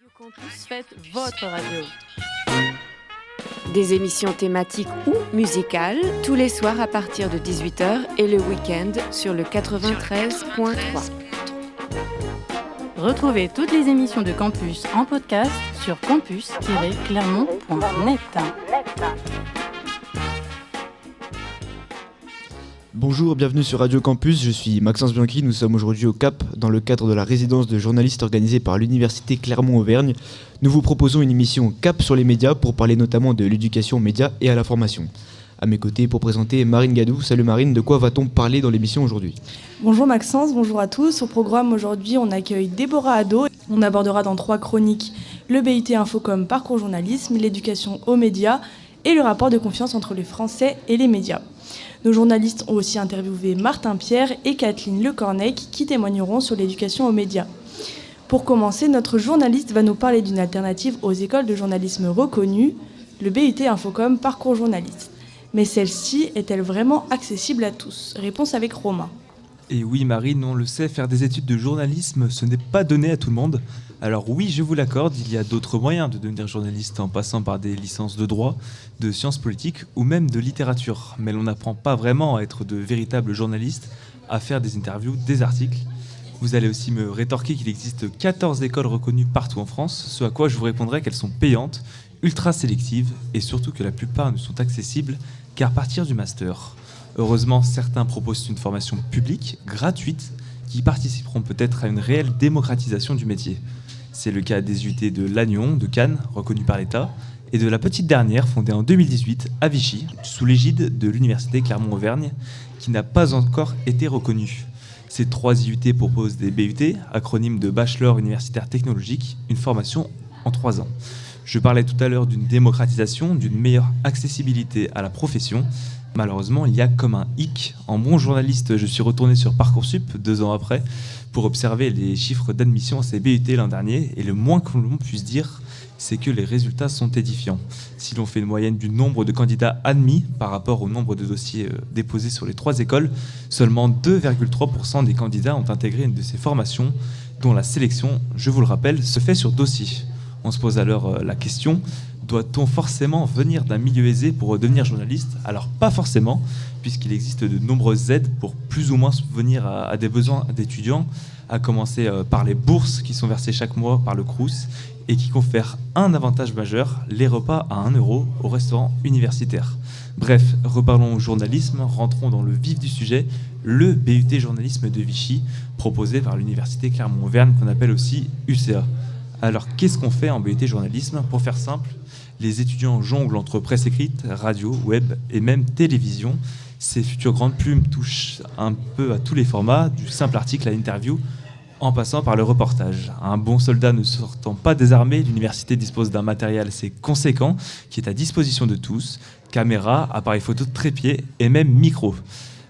Radio Campus, faites votre radio. Des émissions thématiques ou musicales tous les soirs à partir de 18h et le week-end sur le 93.3. Retrouvez toutes les émissions de Campus en podcast sur campus-clermont.net. Bonjour, bienvenue sur Radio Campus, je suis Maxence Bianchi, nous sommes aujourd'hui au CAP dans le cadre de la résidence de journalistes organisée par l'Université Clermont-Auvergne. Nous vous proposons une émission CAP sur les médias pour parler notamment de l'éducation aux médias et à l'information. À mes côtés pour présenter Marine Gadou. Salut Marine, de quoi va-t-on parler dans l'émission aujourd'hui ? Bonjour Maxence, bonjour à tous. Au programme aujourd'hui, on accueille Déborah Hadot. On abordera dans 3 chroniques le BUT Infocom Parcours Journalisme, l'éducation aux médias et le rapport de confiance entre les Français et les médias. Nos journalistes ont aussi interviewé Martin Pierre et Kathleen Lecornec qui témoigneront sur l'éducation aux médias. Pour commencer, notre journaliste va nous parler d'une alternative aux écoles de journalisme reconnues, le BUT Infocom Parcours Journalisme. Mais celle-ci est-elle vraiment accessible à tous ? Réponse avec Romain. Et oui Marine, on le sait, faire des études de journalisme, ce n'est pas donné à tout le monde. Alors oui, je vous l'accorde, il y a d'autres moyens de devenir journaliste en passant par des licences de droit, de sciences politiques ou même de littérature. Mais l'on n'apprend pas vraiment à être de véritables journalistes, à faire des interviews, des articles. Vous allez aussi me rétorquer qu'il existe 14 écoles reconnues partout en France, ce à quoi je vous répondrai qu'elles sont payantes, ultra sélectives et surtout que la plupart ne sont accessibles qu'à partir du master. Heureusement, certains proposent une formation publique, gratuite, qui participeront peut-être à une réelle démocratisation du métier. C'est le cas des UT de Lannion, de Cannes, reconnue par l'État, et de la petite dernière, fondée en 2018 à Vichy, sous l'égide de l'Université Clermont-Auvergne, qui n'a pas encore été reconnue. Ces 3 IUT proposent des BUT, acronyme de Bachelor Universitaire Technologique, une formation en 3 ans. Je parlais tout à l'heure d'une démocratisation, d'une meilleure accessibilité à la profession. Malheureusement, il y a comme un hic. En bon journaliste, je suis retourné sur Parcoursup 2 ans après pour observer les chiffres d'admission à ces BUT l'an dernier. Et le moins que l'on puisse dire, c'est que les résultats sont édifiants. Si l'on fait une moyenne du nombre de candidats admis par rapport au nombre de dossiers déposés sur les 3 écoles, seulement 2,3% des candidats ont intégré une de ces formations, dont la sélection, je vous le rappelle, se fait sur dossier. On se pose alors la question, doit-on forcément venir d'un milieu aisé pour devenir journaliste ? Alors pas forcément, puisqu'il existe de nombreuses aides pour plus ou moins subvenir à des besoins d'étudiants, à commencer par les bourses qui sont versées chaque mois par le Crous et qui confèrent un avantage majeur, les repas à 1 € au restaurant universitaire. Bref, reparlons au journalisme, rentrons dans le vif du sujet, le BUT journalisme de Vichy, proposé par l'Université Clermont-Auvergne, qu'on appelle aussi UCA. Alors, qu'est-ce qu'on fait en BUT journalisme ? Pour faire simple, les étudiants jonglent entre presse écrite, radio, web et même télévision. Ces futures grandes plumes touchent un peu à tous les formats, du simple article à l'interview, en passant par le reportage. Un bon soldat ne sortant pas des armées, l'université dispose d'un matériel assez conséquent qui est à disposition de tous, caméra, appareil photo de trépied et même micro.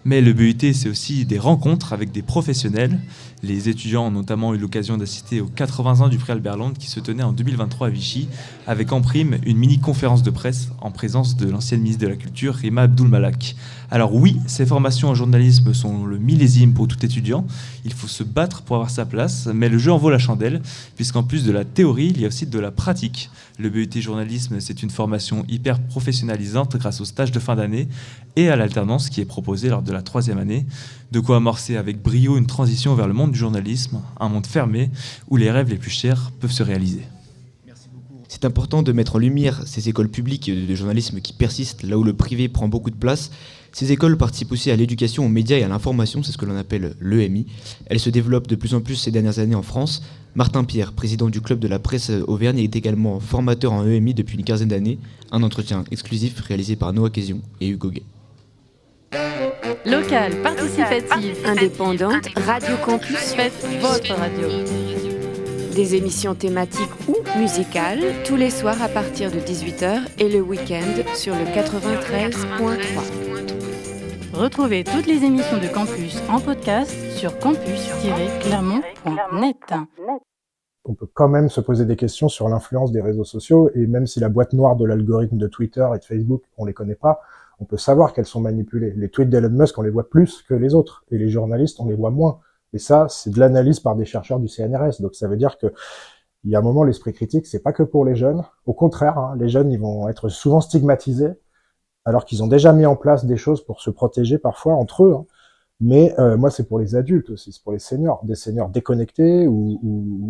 Mais le BUT, c'est aussi des rencontres avec des professionnels. Les étudiants ont notamment eu l'occasion d'assister aux 80 ans du prix Albert Londres qui se tenait en 2023 à Vichy, avec en prime une mini-conférence de presse en présence de l'ancienne ministre de la Culture, Rima Abdul-Malak. Alors oui, ces formations en journalisme sont le millésime pour tout étudiant. Il faut se battre pour avoir sa place, mais le jeu en vaut la chandelle, puisqu'en plus de la théorie, il y a aussi de la pratique. Le BUT journalisme, c'est une formation hyper professionnalisante grâce au stage de fin d'année et à l'alternance qui est proposée lors de la 3e année. De quoi amorcer avec brio une transition vers le monde du journalisme, un monde fermé où les rêves les plus chers peuvent se réaliser. C'est important de mettre en lumière ces écoles publiques de journalisme qui persistent là où le privé prend beaucoup de place. Ces écoles participent aussi à l'éducation aux médias et à l'information, c'est ce que l'on appelle l'EMI. Elles se développent de plus en plus ces dernières années en France. Martin Pierre, président du club de la presse Auvergne, est également formateur en EMI depuis une quinzaine d'années. Un entretien exclusif réalisé par Noah Quesyon et Hugo Gay. Locale, participative, Indépendante, Radio Campus, faites votre radio. Des émissions thématiques ou musicales tous les soirs à partir de 18h et le week-end sur le 93.3. Retrouvez toutes les émissions de Campus en podcast sur campus-clermont.net. On peut quand même se poser des questions sur l'influence des réseaux sociaux, et même si la boîte noire de l'algorithme de Twitter et de Facebook, on les connaît pas, on peut savoir qu'elles sont manipulées. Les tweets d'Elon Musk, on les voit plus que les autres, et les journalistes, on les voit moins. Et ça, c'est de l'analyse par des chercheurs du CNRS. Donc ça veut dire que Il y a un moment, l'esprit critique, c'est pas que pour les jeunes. Au contraire, hein, les jeunes, ils vont être souvent stigmatisés, alors qu'ils ont déjà mis en place des choses pour se protéger parfois entre eux. Hein. Mais moi, c'est pour les adultes aussi, c'est pour les seniors, des seniors déconnectés ou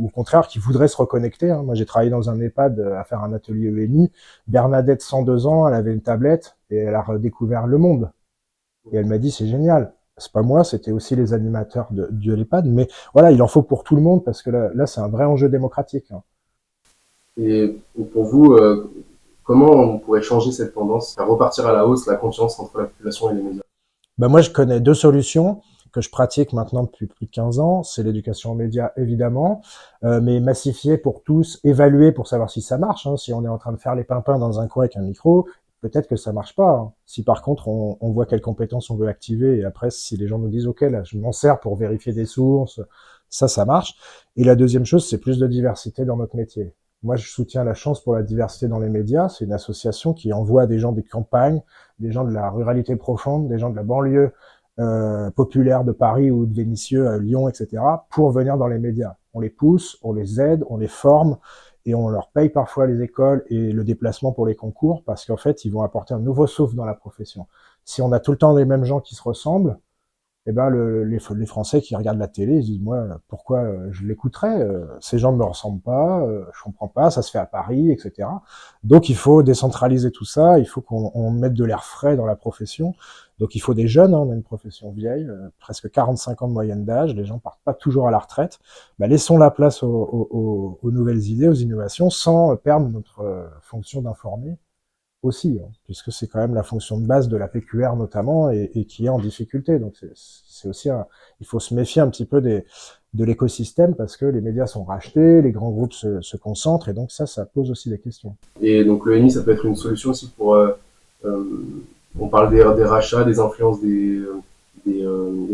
au contraire qui voudraient se reconnecter. Hein. Moi, j'ai travaillé dans un EHPAD à faire un atelier EMI. Bernadette, 102 ans, elle avait une tablette et elle a redécouvert le monde. Et elle m'a dit, c'est génial. C'est pas moi, c'était aussi les animateurs de l'EHPAD. Mais voilà, il en faut pour tout le monde parce que là c'est un vrai enjeu démocratique. Hein. Et pour vous, comment on pourrait changer cette tendance, faire repartir à la hausse la confiance entre la population et les médias? Ben moi, je connais 2 solutions que je pratique maintenant depuis plus de 15 ans. C'est l'éducation aux médias, évidemment, mais massifier pour tous, évaluer pour savoir si ça marche. Hein. Si on est en train de faire les pimpins dans un coin avec un micro, peut-être que ça marche pas. Hein. Si par contre, on voit quelles compétences on veut activer, et après, si les gens nous disent, OK, là, je m'en sers pour vérifier des sources, ça marche. Et la deuxième chose, c'est plus de diversité dans notre métier. Moi, je soutiens la Chance pour la diversité dans les médias. C'est une association qui envoie des gens des campagnes, des gens de la ruralité profonde, des gens de la banlieue populaire de Paris ou de Vénissieux, Lyon, etc., pour venir dans les médias. On les pousse, on les aide, on les forme, et on leur paye parfois les écoles et le déplacement pour les concours, parce qu'en fait, ils vont apporter un nouveau souffle dans la profession. Si on a tout le temps les mêmes gens qui se ressemblent, eh ben les Français qui regardent la télé, ils disent moi pourquoi je l'écouterais, ces gens ne me ressemblent pas, je comprends pas, ça se fait à Paris, etc. Donc il faut décentraliser tout ça, il faut qu'on mette de l'air frais dans la profession. Donc il faut des jeunes, hein, on a une profession vieille, presque 45 ans de moyenne d'âge, les gens partent pas toujours à la retraite. Bah, laissons la place aux nouvelles idées, aux innovations, sans perdre notre fonction d'informer aussi, hein, puisque c'est quand même la fonction de base de la PQR notamment et qui est en difficulté. Donc c'est aussi il faut se méfier un petit peu de l'écosystème parce que les médias sont rachetés, les grands groupes se concentrent et donc ça pose aussi des questions. Et donc le NI, ça peut être une solution aussi pour... on parle des rachats, des influences des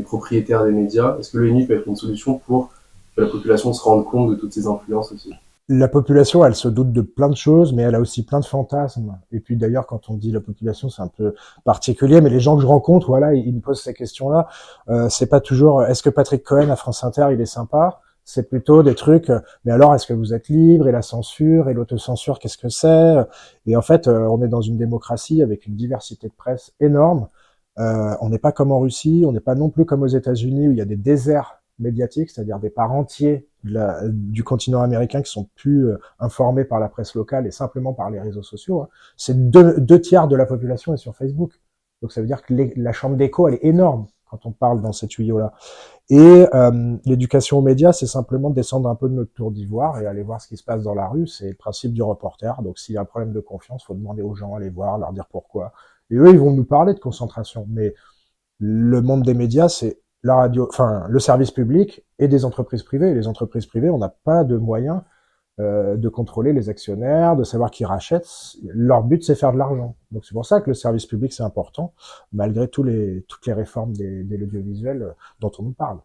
propriétaires des médias. Est-ce que le NI peut être une solution pour que la population se rende compte de toutes ces influences aussi? La population, elle se doute de plein de choses, mais elle a aussi plein de fantasmes. Et puis d'ailleurs, quand on dit la population, c'est un peu particulier, mais les gens que je rencontre, voilà, ils me posent ces questions-là. C'est pas toujours, est-ce que Patrick Cohen à France Inter, il est sympa? C'est plutôt des trucs, mais alors est-ce que vous êtes libre? Et la censure, et l'autocensure, qu'est-ce que c'est? Et en fait, on est dans une démocratie avec une diversité de presse énorme. On n'est pas comme en Russie, on n'est pas non plus comme aux États-Unis où il y a des déserts médiatiques, c'est-à-dire des parts entiers du continent américain qui sont plus informés par la presse locale et simplement par les réseaux sociaux. Hein. C'est deux tiers de la population est sur Facebook. Donc ça veut dire que la chambre d'écho, elle est énorme quand on parle dans ces tuyaux-là. Et l'éducation aux médias, c'est simplement descendre un peu de notre tour d'ivoire et aller voir ce qui se passe dans la rue. C'est le principe du reporter. Donc s'il y a un problème de confiance, il faut demander aux gens, aller voir, leur dire pourquoi. Et eux, ils vont nous parler de concentration. Mais le monde des médias, c'est la radio, enfin le service public et des entreprises privées. Et les entreprises privées, on n'a pas de moyens de contrôler les actionnaires, de savoir qui rachète. Leur but, c'est faire de l'argent. Donc c'est pour ça que le service public, c'est important, malgré toutes les réformes de l'audiovisuel dont on nous parle.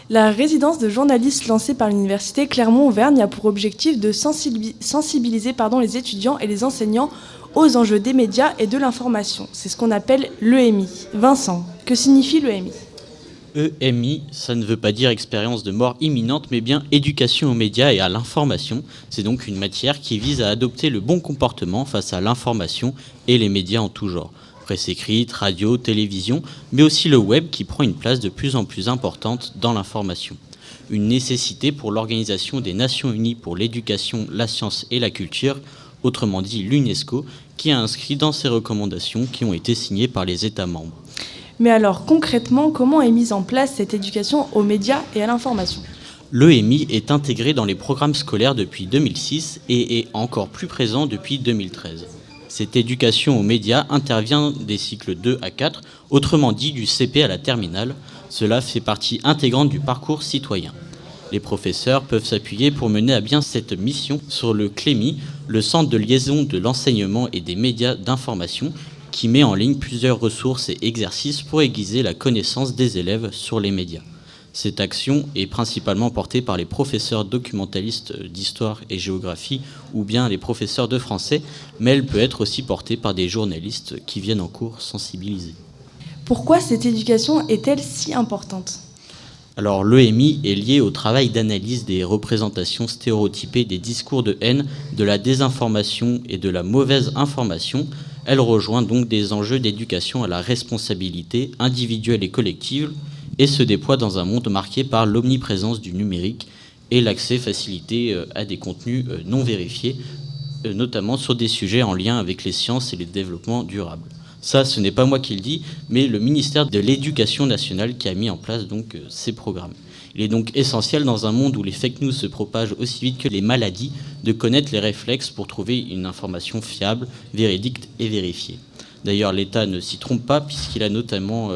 La résidence de journalistes lancée par l'université Clermont-Auvergne a pour objectif de sensibiliser les étudiants et les enseignants aux enjeux des médias et de l'information. C'est ce qu'on appelle l'EMI. Vincent, que signifie l'EMI ? EMI, ça ne veut pas dire expérience de mort imminente, mais bien éducation aux médias et à l'information. C'est donc une matière qui vise à adopter le bon comportement face à l'information et les médias en tout genre. Presse écrite, radio, télévision, mais aussi le web qui prend une place de plus en plus importante dans l'information. Une nécessité pour l'Organisation des Nations Unies pour l'éducation, la science et la culture, autrement dit l'UNESCO, qui a inscrit dans ses recommandations qui ont été signées par les États membres. Mais alors concrètement, comment est mise en place cette éducation aux médias et à l'information ? L'EMI est intégré dans les programmes scolaires depuis 2006 et est encore plus présent depuis 2013. Cette éducation aux médias intervient des cycles 2 à 4, autrement dit du CP à la terminale. Cela fait partie intégrante du parcours citoyen. Les professeurs peuvent s'appuyer pour mener à bien cette mission sur le CLEMI, le Centre de liaison de l'enseignement et des médias d'information, qui met en ligne plusieurs ressources et exercices pour aiguiser la connaissance des élèves sur les médias. Cette action est principalement portée par les professeurs documentalistes d'histoire et géographie ou bien les professeurs de français, mais elle peut être aussi portée par des journalistes qui viennent en cours sensibiliser. Pourquoi cette éducation est-elle si importante ? Alors l'EMI est lié au travail d'analyse des représentations stéréotypées des discours de haine, de la désinformation et de la mauvaise information. Elle rejoint donc des enjeux d'éducation à la responsabilité individuelle et collective et se déploie dans un monde marqué par l'omniprésence du numérique et l'accès facilité à des contenus non vérifiés, notamment sur des sujets en lien avec les sciences et le développement durable. Ça, ce n'est pas moi qui le dis, mais le ministère de l'Éducation nationale qui a mis en place donc ces programmes. Il est donc essentiel dans un monde où les fake news se propagent aussi vite que les maladies de connaître les réflexes pour trouver une information fiable, véridique et vérifiée. D'ailleurs, l'État ne s'y trompe pas puisqu'il a notamment,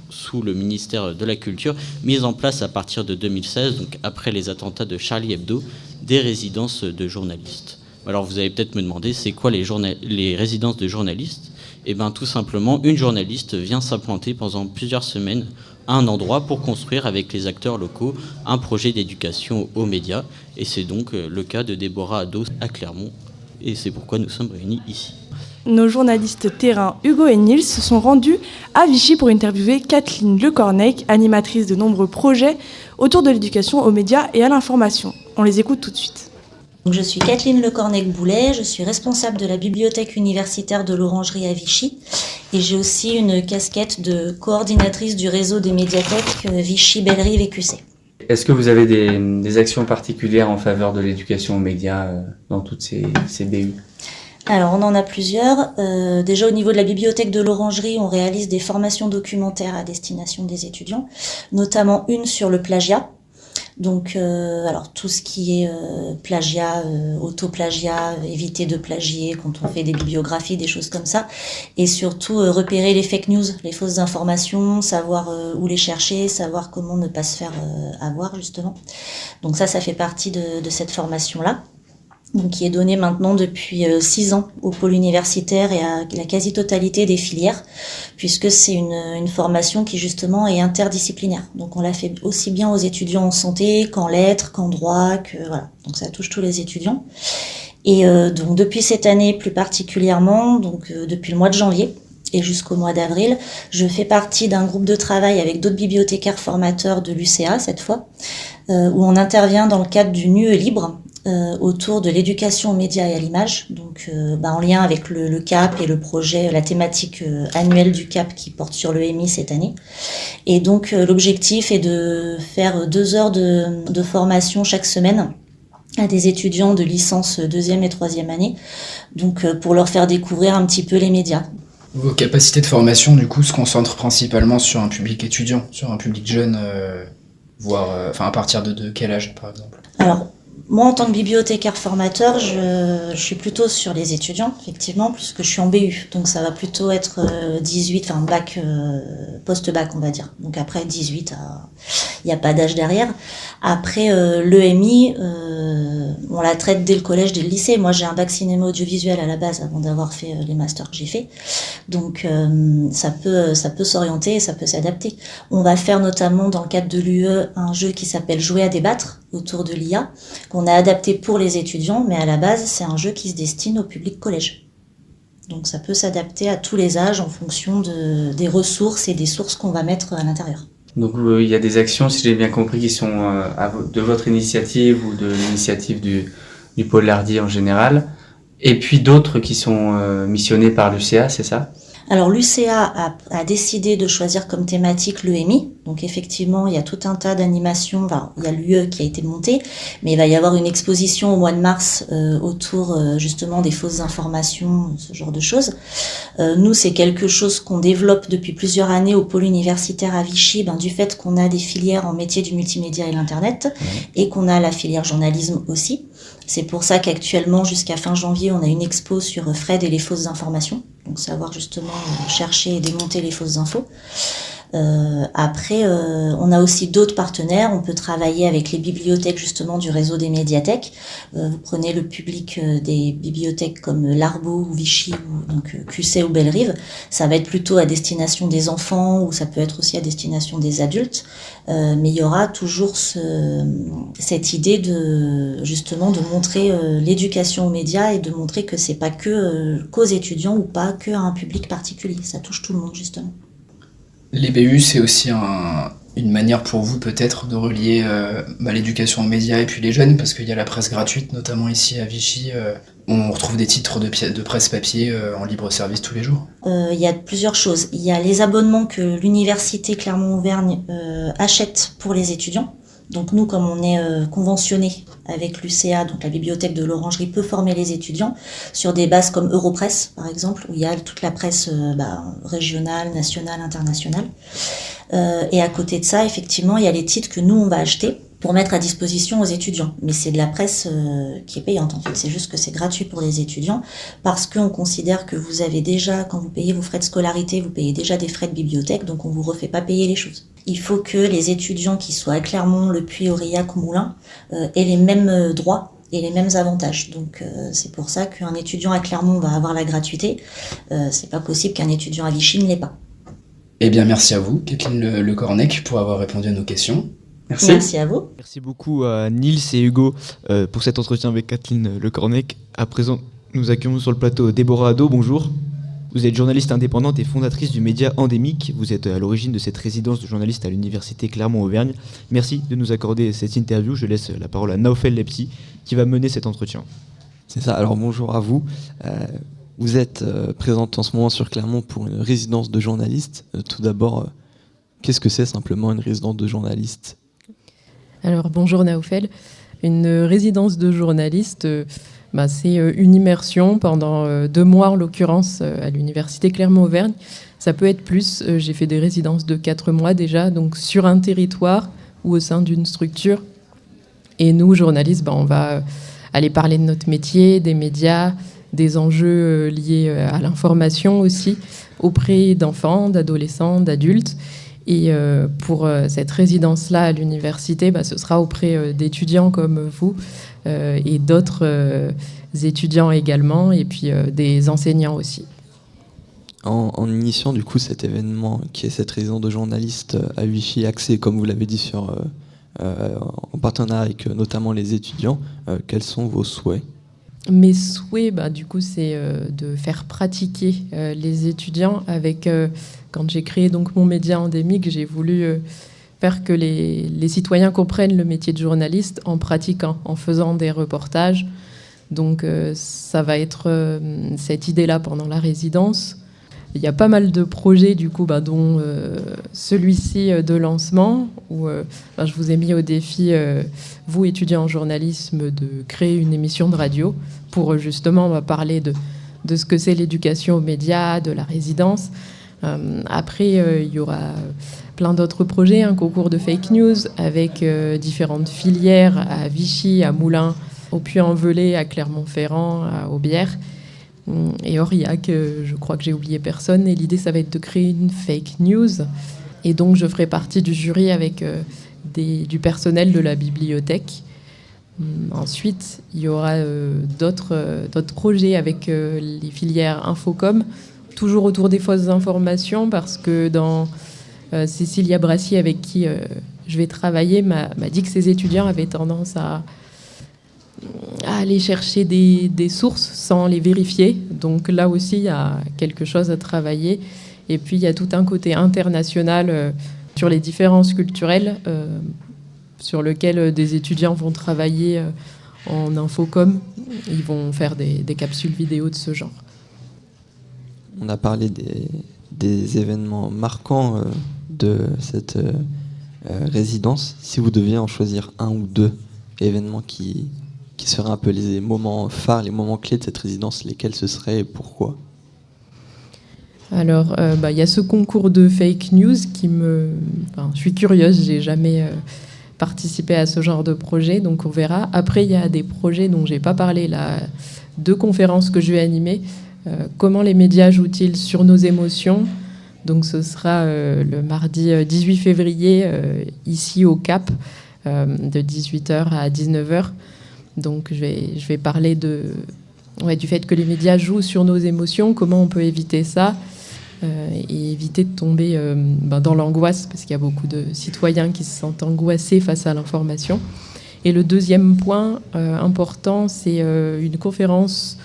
sous le ministère de la Culture, mis en place à partir de 2016, donc après les attentats de Charlie Hebdo, des résidences de journalistes. Alors vous allez peut-être me demander, c'est quoi les résidences de journalistes ? Eh bien tout simplement, une journaliste vient s'implanter pendant plusieurs semaines à un endroit pour construire avec les acteurs locaux un projet d'éducation aux médias. Et c'est donc le cas de Déborah Addo à Clermont. Et c'est pourquoi nous sommes réunis ici. Nos journalistes terrain Hugo et Nils se sont rendus à Vichy pour interviewer Kathleen Lecornec, animatrice de nombreux projets autour de l'éducation aux médias et à l'information. On les écoute tout de suite. Donc, je suis Kathleen Lecornec-Boulet, je suis responsable de la bibliothèque universitaire de l'Orangerie à Vichy et j'ai aussi une casquette de coordinatrice du réseau des médiathèques Vichy, Bellerive et QC. Est-ce que vous avez des actions particulières en faveur de l'éducation aux médias dans toutes ces BU ? Alors on en a plusieurs. Déjà au niveau de la bibliothèque de l'Orangerie, on réalise des formations documentaires à destination des étudiants, notamment une sur le plagiat. Donc, alors tout ce qui est plagiat, autoplagiat, éviter de plagier quand on fait des bibliographies, des choses comme ça, et surtout repérer les fake news, les fausses informations, savoir où les chercher, savoir comment ne pas se faire avoir justement. Donc ça fait partie de cette formation-là. Donc, qui est donnée maintenant depuis 6 ans au pôle universitaire et à la quasi-totalité des filières, puisque c'est une formation qui justement est interdisciplinaire. Donc on la fait aussi bien aux étudiants en santé qu'en lettres, qu'en droit, que voilà. Donc ça touche tous les étudiants. Et donc depuis cette année plus particulièrement, donc depuis le mois de janvier et jusqu'au mois d'avril, je fais partie d'un groupe de travail avec d'autres bibliothécaires formateurs de l'UCA cette fois, où on intervient dans le cadre du NUE Libre, autour de l'éducation aux médias et à l'image, donc en lien avec le CAP et le projet, la thématique annuelle du CAP qui porte sur l'EMI cette année. Et donc l'objectif est de faire 2 heures de formation chaque semaine à des étudiants de licence 2e et 3e année, donc pour leur faire découvrir un petit peu les médias. Vos capacités de formation, du coup, se concentrent principalement sur un public étudiant, sur un public jeune, voire à partir de quel âge, par exemple ? Alors, moi, en tant que bibliothécaire formateur, je suis plutôt sur les étudiants, effectivement, puisque je suis en BU. Donc, ça va plutôt être 18, bac, post-bac, on va dire. Donc, après 18, il n'y a pas d'âge derrière. Après, l'EMI, on la traite dès le collège, dès le lycée. Moi, j'ai un bac cinéma audiovisuel à la base, avant d'avoir fait les masters que j'ai fait. Donc, ça peut s'orienter et ça peut s'adapter. On va faire notamment, dans le cadre de l'UE, un jeu qui s'appelle Jouer à débattre, autour de l'IA, qu'on a adapté pour les étudiants, mais à la base, c'est un jeu qui se destine au public collège. Donc ça peut s'adapter à tous les âges en fonction des ressources et des sources qu'on va mettre à l'intérieur. Donc il y a des actions, si j'ai bien compris, qui sont de votre initiative ou de l'initiative du pôle Lardy en général, et puis d'autres qui sont missionnées par l'UCA, c'est ça ? Alors l'UCA a décidé de choisir comme thématique l'EMI, donc effectivement il y a tout un tas d'animations, il y a l'UE qui a été montée, mais il va y avoir une exposition au mois de mars autour justement des fausses informations, ce genre de choses. Nous c'est quelque chose qu'on développe depuis plusieurs années au pôle universitaire à Vichy, du fait qu'on a des filières en métier du multimédia et l'internet, et qu'on a la filière journalisme aussi. C'est pour ça qu'actuellement, jusqu'à fin janvier, on a une expo sur Fred et les fausses informations. Donc savoir justement chercher et démonter les fausses infos. Après, on a aussi d'autres partenaires. On peut travailler avec les bibliothèques justement du réseau des médiathèques. Vous prenez le public des bibliothèques comme l'Arbo ou Vichy, ou donc QC ou Bellerive. Ça va être plutôt à destination des enfants ou ça peut être aussi à destination des adultes. Mais il y aura toujours cette idée de justement de montrer l'éducation aux médias et de montrer que c'est pas qu'aux étudiants ou pas qu'à un public particulier. Ça touche tout le monde justement. Les BU, c'est aussi un une manière pour vous peut-être de relier l'éducation aux médias et puis les jeunes, parce qu'il y a la presse gratuite, notamment ici à Vichy. On retrouve des titres de presse papier en libre service tous les jours. Il y a plusieurs choses. Il y a les abonnements que l'université Clermont-Auvergne achète pour les étudiants. Donc nous, comme on est conventionné avec l'UCA, donc la bibliothèque de l'Orangerie peut former les étudiants sur des bases comme Europresse, par exemple, où il y a toute la presse régionale, nationale, internationale. Et à côté de ça, effectivement, il y a les titres que nous, on va acheter pour mettre à disposition aux étudiants. Mais c'est de la presse qui est payante, en fait. C'est juste que c'est gratuit pour les étudiants parce qu'on considère que vous avez déjà, quand vous payez vos frais de scolarité, vous payez déjà des frais de bibliothèque, donc on vous refait pas payer les choses. Il faut que les étudiants qui soient à Clermont, Le Puy, Aurillac ou Moulins aient les mêmes droits et les mêmes avantages. Donc c'est pour ça qu'un étudiant à Clermont va avoir la gratuité. C'est pas possible qu'un étudiant à Vichy ne l'ait pas. Eh bien, merci à vous, Kathleen Le Cornec, pour avoir répondu à nos questions. Merci à vous. Merci beaucoup à Nils et Hugo pour cet entretien avec Kathleen Le Cornec. À présent, nous accueillons sur le plateau Déborah Adot. Bonjour. Vous êtes journaliste indépendante et fondatrice du média Endémique. Vous êtes à l'origine de cette résidence de journaliste à l'université Clermont-Auvergne. Merci de nous accorder cette interview. Je laisse la parole à Naofel Lepsi qui va mener cet entretien. C'est ça, alors bonjour à vous. Vous êtes présente en ce moment sur Clermont pour une résidence de journaliste. Tout d'abord, qu'est-ce que c'est simplement une résidence de journaliste ? Alors bonjour Naofel. Une résidence de journaliste, c'est une immersion pendant 2 mois en l'occurrence à l'université Clermont-Auvergne. Ça peut être plus, j'ai fait des résidences de 4 mois déjà, donc sur un territoire ou au sein d'une structure. Et nous, journalistes, on va aller parler de notre métier, des médias, des enjeux liés à l'information aussi, auprès d'enfants, d'adolescents, d'adultes. Et pour cette résidence-là à l'université, ce sera auprès d'étudiants comme vous et d'autres étudiants également, et puis des enseignants aussi. En initiant du coup cet événement qui est cette résidence de journaliste à Vichy, axée, comme vous l'avez dit, en partenariat avec notamment les étudiants, quels sont vos souhaits ? Mes souhaits, du coup, c'est de faire pratiquer les étudiants avec... quand j'ai créé donc mon média Endémique, j'ai voulu faire que les citoyens comprennent le métier de journaliste en pratiquant, en faisant des reportages. Donc ça va être cette idée-là pendant la résidence. Il y a pas mal de projets, du coup, dont celui-ci de lancement, où je vous ai mis au défi, vous, étudiants en journalisme, de créer une émission de radio pour justement parler de ce que c'est l'éducation aux médias, de la résidence. Après, il y aura plein d'autres projets, un concours de fake news avec différentes filières à Vichy, à Moulins, au Puy-en-Velay, à Clermont-Ferrand, à Aubière. Et Aurillac, je crois que j'ai oublié personne. Et l'idée, ça va être de créer une fake news. Et donc, je ferai partie du jury avec du personnel de la bibliothèque. Ensuite, il y aura d'autres projets avec les filières Infocom, toujours autour des fausses informations, parce que dans Cécilia Brassier, avec qui je vais travailler, m'a dit que ses étudiants avaient tendance à aller chercher des sources sans les vérifier. Donc là aussi, il y a quelque chose à travailler. Et puis, il y a tout un côté international sur les différences culturelles sur lequel des étudiants vont travailler en infocom. Ils vont faire des capsules vidéo de ce genre. On a parlé des événements marquants de cette résidence. Si vous deviez en choisir un ou deux événements qui seraient un peu les moments phares, les moments clés de cette résidence, lesquels ce seraient et pourquoi ? Alors, y a ce concours de fake news qui je suis curieuse, j'ai jamais participé à ce genre de projet, donc on verra. Après, il y a des projets dont j'ai pas parlé là, 2 conférences que je vais animer. Comment les médias jouent-ils sur nos émotions ? Donc ce sera le mardi 18 février, ici au CAP, de 18h à 19h. Donc je vais parler du fait que les médias jouent sur nos émotions, comment on peut éviter ça, et éviter de tomber dans l'angoisse, parce qu'il y a beaucoup de citoyens qui se sentent angoissés face à l'information. Et le deuxième point important, c'est une conférence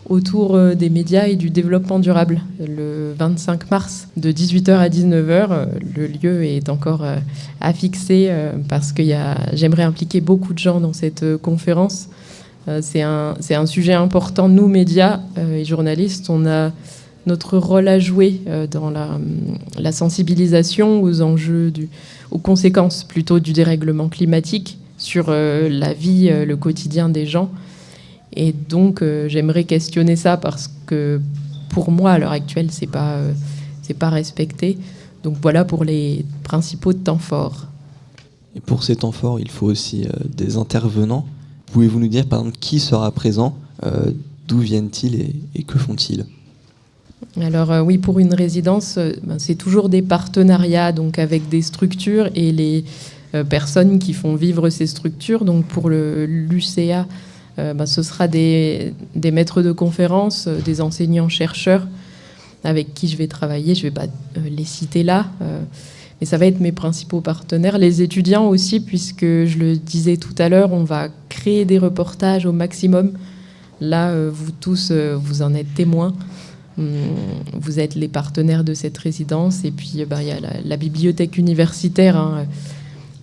autour des médias et du développement durable. Le 25 mars, de 18h à 19h, le lieu est encore à fixer parce que j'aimerais impliquer beaucoup de gens dans cette conférence. C'est un sujet important. Nous, médias et journalistes, on a notre rôle à jouer dans la sensibilisation aux enjeux, aux conséquences plutôt du dérèglement climatique sur la vie, le quotidien des gens. Et donc, j'aimerais questionner ça parce que pour moi, à l'heure actuelle, c'est pas respecté. Donc voilà pour les principaux temps forts. Et pour ces temps forts, il faut aussi des intervenants. Pouvez-vous nous dire, par exemple, qui sera présent, d'où viennent-ils et que font-ils ? Alors oui, pour une résidence, c'est toujours des partenariats donc avec des structures et les personnes qui font vivre ces structures. Donc pour l'UCA, ce sera des maîtres de conférences, des enseignants-chercheurs avec qui je vais travailler. Je ne vais pas les citer là, mais ça va être mes principaux partenaires. Les étudiants aussi, puisque je le disais tout à l'heure, on va créer des reportages au maximum. Là, vous tous, vous en êtes témoins. Vous êtes les partenaires de cette résidence. Et puis, il y a la bibliothèque universitaire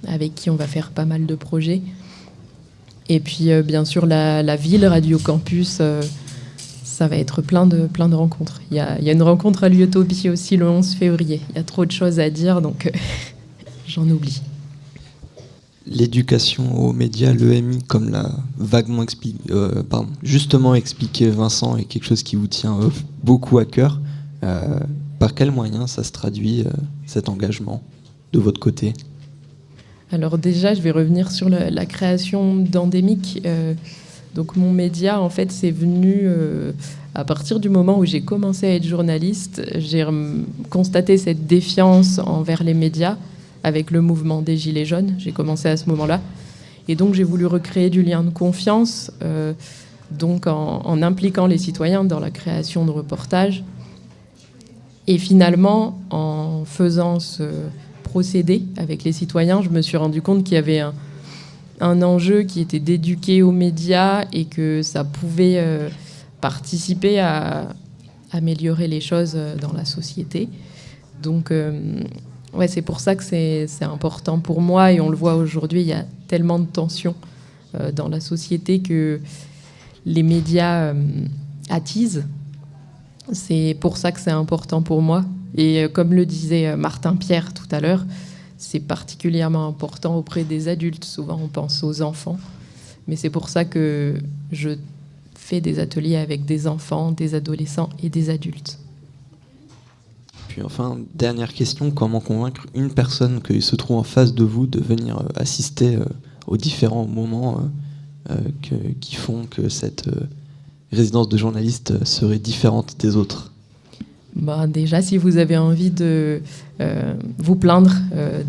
avec qui on va faire pas mal de projets. Et puis, bien sûr, la ville, Radio Campus, ça va être plein de rencontres. Il y a une rencontre à l'Utopie aussi le 11 février. Il y a trop de choses à dire, donc j'en oublie. L'éducation aux médias, l'EMI, comme l'a justement expliqué Vincent, est quelque chose qui vous tient beaucoup à cœur. Par quels moyens ça se traduit, cet engagement, de votre côté ? Alors déjà, je vais revenir sur la création d'Endémique. Donc mon média, en fait, c'est venu à partir du moment où j'ai commencé à être journaliste. J'ai constaté cette défiance envers les médias avec le mouvement des Gilets jaunes. J'ai commencé à ce moment-là. Et donc j'ai voulu recréer du lien de confiance, donc en impliquant les citoyens dans la création de reportages. Et finalement, en faisant ce procédé avec les citoyens, je me suis rendu compte qu'il y avait un enjeu qui était d'éduquer aux médias et que ça pouvait participer à améliorer les choses dans la société. Donc, c'est pour ça que c'est important pour moi. Et on le voit aujourd'hui, il y a tellement de tensions dans la société que les médias attisent. C'est pour ça que c'est important pour moi. Et comme le disait Martin Pierre tout à l'heure, c'est particulièrement important auprès des adultes. Souvent, on pense aux enfants. Mais c'est pour ça que je fais des ateliers avec des enfants, des adolescents et des adultes. Puis enfin, dernière question, comment convaincre une personne qui se trouve en face de vous de venir assister aux différents moments qui font que cette résidence de journaliste serait différente des autres ? Déjà, si vous avez envie de vous plaindre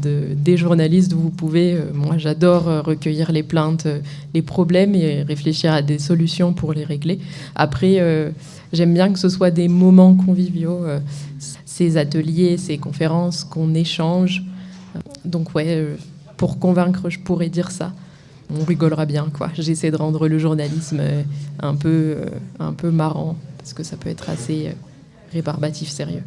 des journalistes, vous pouvez. Moi, j'adore recueillir les plaintes, les problèmes et réfléchir à des solutions pour les régler. Après, j'aime bien que ce soit des moments conviviaux, ces ateliers, ces conférences, qu'on échange. Donc, pour convaincre, je pourrais dire ça. On rigolera bien, quoi. J'essaie de rendre le journalisme un peu marrant, parce que ça peut être assez rébarbatif, sérieux.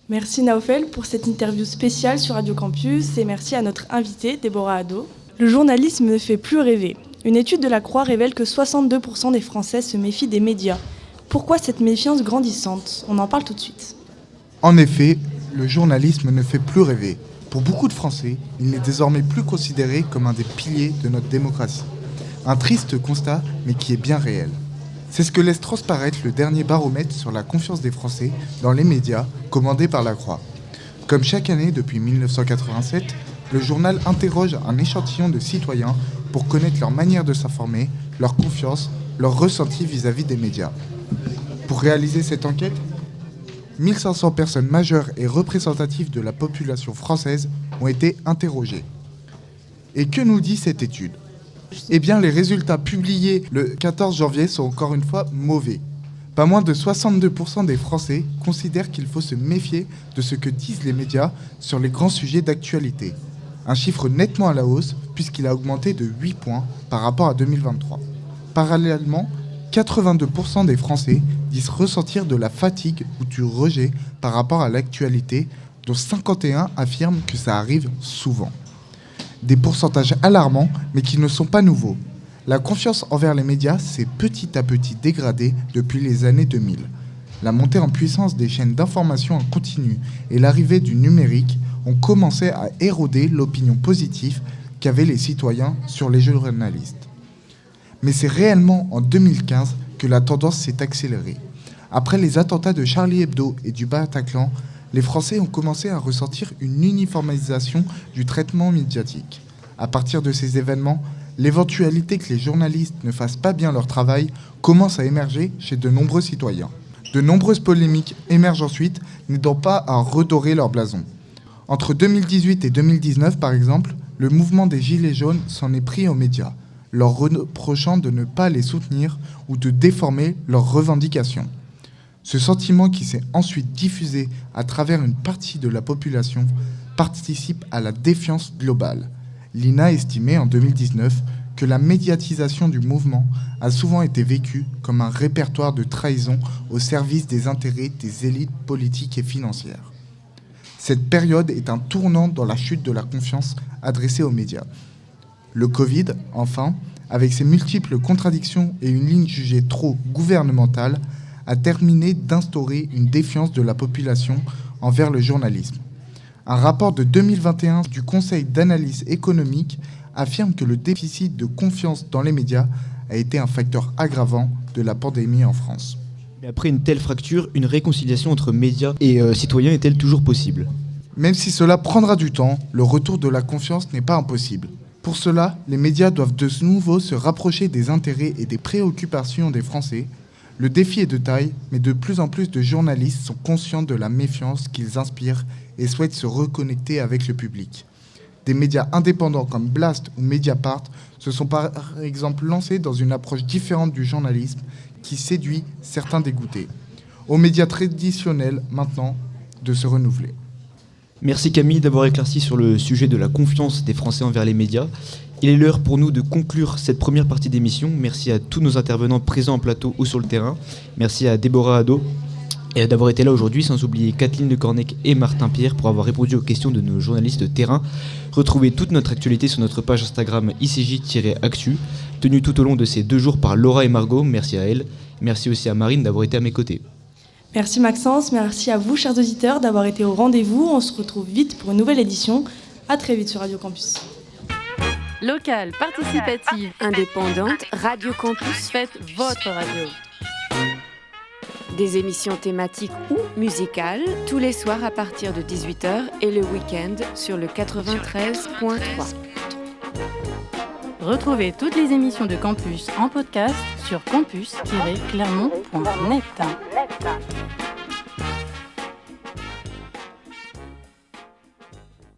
Merci Naofel pour cette interview spéciale sur Radio Campus et merci à notre invitée Déborah Hadot. Le journalisme ne fait plus rêver. Une étude de la Croix révèle que 62% des Français se méfient des médias. Pourquoi cette méfiance grandissante ? On en parle tout de suite. En effet, le journalisme ne fait plus rêver. Pour beaucoup de Français, il n'est désormais plus considéré comme un des piliers de notre démocratie. Un triste constat, mais qui est bien réel. C'est ce que laisse transparaître le dernier baromètre sur la confiance des Français dans les médias, commandé par la Croix. Comme chaque année depuis 1987, le journal interroge un échantillon de citoyens pour connaître leur manière de s'informer, leur confiance, leur ressenti vis-à-vis des médias. Pour réaliser cette enquête, 1500 personnes majeures et représentatives de la population française ont été interrogées. Et que nous dit cette étude ? Eh bien, les résultats publiés le 14 janvier sont encore une fois mauvais. Pas moins de 62% des Français considèrent qu'il faut se méfier de ce que disent les médias sur les grands sujets d'actualité. Un chiffre nettement à la hausse puisqu'il a augmenté de 8 points par rapport à 2023. Parallèlement, 82% des Français disent ressentir de la fatigue ou du rejet par rapport à l'actualité, dont 51 affirment que ça arrive souvent. Des pourcentages alarmants, mais qui ne sont pas nouveaux. La confiance envers les médias s'est petit à petit dégradée depuis les années 2000. La montée en puissance des chaînes d'information en continu et l'arrivée du numérique ont commencé à éroder l'opinion positive qu'avaient les citoyens sur les journalistes. Mais c'est réellement en 2015 que la tendance s'est accélérée. Après les attentats de Charlie Hebdo et du Bataclan, les Français ont commencé à ressentir une uniformisation du traitement médiatique. À partir de ces événements, l'éventualité que les journalistes ne fassent pas bien leur travail commence à émerger chez de nombreux citoyens. De nombreuses polémiques émergent ensuite, n'aidant pas à redorer leur blason. Entre 2018 et 2019, par exemple, le mouvement des Gilets jaunes s'en est pris aux médias, leur reprochant de ne pas les soutenir ou de déformer leurs revendications. Ce sentiment qui s'est ensuite diffusé à travers une partie de la population participe à la défiance globale. L'INA estimait en 2019 que la médiatisation du mouvement a souvent été vécue comme un répertoire de trahison au service des intérêts des élites politiques et financières. Cette période est un tournant dans la chute de la confiance adressée aux médias. Le Covid, enfin, avec ses multiples contradictions et une ligne jugée trop gouvernementale, a terminé d'instaurer une défiance de la population envers le journalisme. Un rapport de 2021 du Conseil d'analyse économique affirme que le déficit de confiance dans les médias a été un facteur aggravant de la pandémie en France. Mais après une telle fracture, une réconciliation entre médias et citoyens est-elle toujours possible ? Même si cela prendra du temps, le retour de la confiance n'est pas impossible. Pour cela, les médias doivent de nouveau se rapprocher des intérêts et des préoccupations des Français. Le défi est de taille, mais de plus en plus de journalistes sont conscients de la méfiance qu'ils inspirent et souhaitent se reconnecter avec le public. Des médias indépendants comme Blast ou Mediapart se sont par exemple lancés dans une approche différente du journalisme qui séduit certains dégoûtés. Aux médias traditionnels, maintenant, de se renouveler. Merci Camille d'avoir éclairci sur le sujet de la confiance des Français envers les médias. Il est l'heure pour nous de conclure cette première partie d'émission. Merci à tous nos intervenants présents en plateau ou sur le terrain. Merci à Déborah Hadot et d'avoir été là aujourd'hui, sans oublier Kathleen de Cornec et Martin Pierre pour avoir répondu aux questions de nos journalistes de terrain. Retrouvez toute notre actualité sur notre page Instagram ICJ-Actu, tenue tout au long de ces 2 jours par Laura et Margot. Merci à elles. Merci aussi à Marine d'avoir été à mes côtés. Merci Maxence, merci à vous chers auditeurs d'avoir été au rendez-vous. On se retrouve vite pour une nouvelle édition. À très vite sur Radio Campus. Locale, participative, Indépendante, Radio Campus, faites votre radio. des émissions thématiques ou musicales tous les soirs à partir de 18h et le week-end sur le 93.3. Retrouvez toutes les émissions de Campus en podcast sur campus-clermont.net.